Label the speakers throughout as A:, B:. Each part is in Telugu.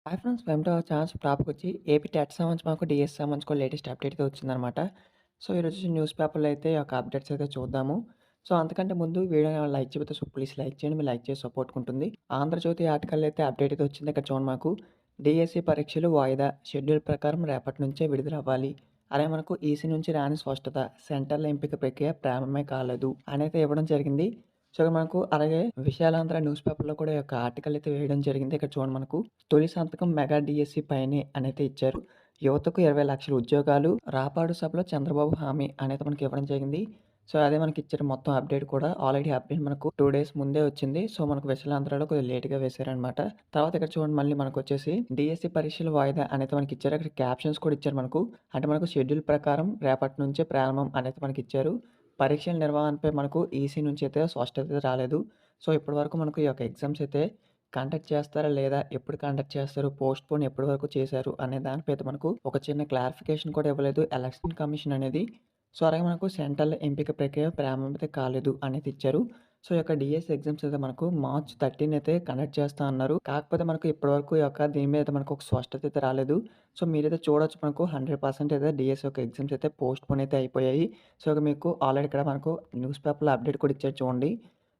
A: Hi friends! Welcome to our channel టాపికొచ్చి ఏపీ టెట్ సంబంధించి మాకు డీఎస్ సంబంధించి కూడా లేటెస్ట్ అప్డేట్ అయితే వచ్చిందనమాట. సో, ఈరోజు న్యూస్ పేపర్‌లో అయితే ఒక అప్డేట్స్ అయితే చూద్దాము. సో, అంతకంటే ముందు వీడియోని లైక్ చేయకపోతే ప్లీజ్ లైక్ చేయండి. మీరు లైక్ చేసి సపోర్ట్‌గా ఉంటుంది. ఆంధ్రజ్యోతి ఆర్టికల్ అయితే అప్డేట్ అయితే వచ్చింది. ఇక్కడ చూడండి మాకు డీఎస్సీ పరీక్షలు వాయిదా షెడ్యూల్ ప్రకారం రేపటి నుంచే విడుదలవ్వాలి. అలాగే మనకు ఈసీ నుంచి రాని స్పష్టత సెంటర్ల ఎంపిక ప్రక్రియ ప్రారంభమే కాలేదు అనైతే ఇవ్వడం జరిగింది. సో, మనకు అలాగే విశాలాంధ్ర న్యూస్ పేపర్‌లో కూడా ఈ యొక్క ఆర్టికల్ అయితే వేయడం జరిగింది. ఇక్కడ చూడండి మనకు తొలి సంతకం మెగా డీఎస్సీ పైనే అనైతే ఇచ్చారు. యువతకు 20,00,000 ఉద్యోగాలు రాపాడు సభలో చంద్రబాబు హామీ అనేది మనకి ఇవ్వడం జరిగింది. సో, అదే మనకి ఇచ్చిన మొత్తం అప్డేట్ కూడా ఆల్రెడీ అప్డేట్ మనకు 2 డేస్ ముందే వచ్చింది. సో, మనకు విశాలాంధ్రలో కొద్దిగా లేట్‌గా వేశారనమాట. తర్వాత ఇక్కడ చూడండి మళ్ళీ మనకొచ్చేసి డీఎస్సీ పరీక్షలు వాయిదా అనేది మనకి ఇచ్చారు. అక్కడ క్యాప్షన్స్ కూడా ఇచ్చారు మనకు. అంటే మనకు షెడ్యూల్ ప్రకారం రేపటి నుంచే ప్రారంభం అనేది మనకి ఇచ్చారు. పరీక్షల నిర్వహణపై మనకు ఈసీ నుంచి అయితే స్పష్టత అయితే రాలేదు. సో, ఇప్పటివరకు మనకు ఈ యొక్క ఎగ్జామ్స్ అయితే కండక్ట్ చేస్తారా లేదా? ఎప్పుడు కండక్ట్ చేస్తారు? పోస్ట్‌పోన్ ఎప్పటి వరకు చేశారు? అనే దానిపై అయితే మనకు ఒక చిన్న క్లారిఫికేషన్ కూడా ఇవ్వలేదు ఎలక్షన్ కమిషన్ అనేది. సో, అలాగే మనకు సెంట్రల్ ఎంపిక ప్రక్రియ ప్రారంభమైతే కాలేదు అనేది ఇచ్చారు. సో, ఈ యొక్క డీఎస్ ఎగ్జామ్స్ అయితే మనకు మార్చ్ 13 అయితే కండక్ట్ చేస్తా అన్నారు. కాకపోతే మనకు ఇప్పటివరకు ఈ యొక్క దీని మీద మనకు ఒక స్పష్టత అయితే రాలేదు. సో, మీరైతే చూడొచ్చు మనకు 100% అయితే డీఎస్ యొక్క ఎగ్జామ్స్ అయితే పోస్ట్‌పోన్ అయితే అయిపోయాయి. సో, ఇక మీకు ఆల్రెడీ ఇక్కడ మనకు న్యూస్ పేపర్‌లో అప్డేట్ కూడా ఇచ్చారు చూడండి.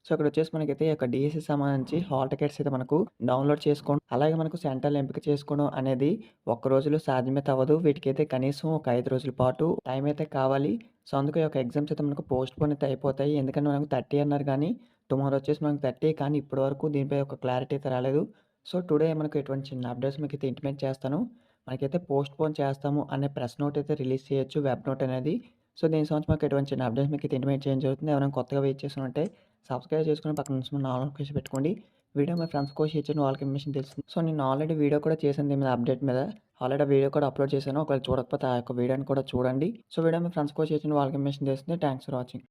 A: సో, ఇక్కడొచ్చేసి మనకైతే ఈ యొక్క డీఎస్‌కి సంబంధించి హాల్ టికెట్స్ అయితే మనకు డౌన్‌లోడ్ చేసుకోవడం, అలాగే మనకు సెంటర్‌లు ఎంపిక చేసుకోవడం అనేది ఒక్క రోజులో సాధ్యమైతే అవ్వదు. వీటికైతే కనీసం ఒక 5 రోజుల పాటు టైం అయితే కావాలి. సో, అందుకే ఈ యొక్క ఎగ్జామ్స్ అయితే మనకు పోస్ట్‌పోన్ అయితే అయిపోతాయి. ఎందుకంటే మనకు 30 అన్నారు గానీ, టుమారో వచ్చేసి మనకు 30 కానీ ఇప్పటి వరకు దీనిపై ఒక క్లారిటీ అయితే రాలేదు. సో, టుడే మనకు ఇటువంటి చిన్న అప్డేట్స్ మీకైతే ఇంటిమేట్ చేస్తాను. మనకైతే పోస్ట్‌పోన్ చేస్తాము అనే ప్రెస్ నోట్ అయితే రిలీజ్ చేయొచ్చు. వెబ్ నోట్ అనేది. సో, దీనికి సంబంధించి మాకు ఎటువంటి చిన్న అప్డేట్స్ మీకైతే ఇంటిమేట్ చేయడం జరుగుతుంది. ఎవరైనా కొత్తగా వెయిట్ చేస్తున్నట్టే సబ్స్క్రైబ్ చేసుకొని పక్కన ఉన్న ఆల్ నోటిఫికేషన్ పెట్టుకోండి. వీడియో మీ ఫ్రెండ్స్ కూడా షేర్ చేయండి. వాళ్ళకి ఇన్ఫర్మేషన్ తెలుస్తుంది. సో, నేను ఆల్రెడీ వీడియో కూడా చేశాను దీని మీద అప్డేట్ మీద. ఆల్రెడీ ఆ వీడియో కూడా అప్లోడ్ చేశాను. ఒకవేళ చూడకపోతే ఆ యొక్క వీడియోని కూడా చూడండి. సో, వీడియో మీ ఫ్రెండ్స్ కూడా షేర్ చేయండి. వాళ్ళకి ఇన్ఫర్మేషన్ తెలుస్తుంది. Thanks for watching.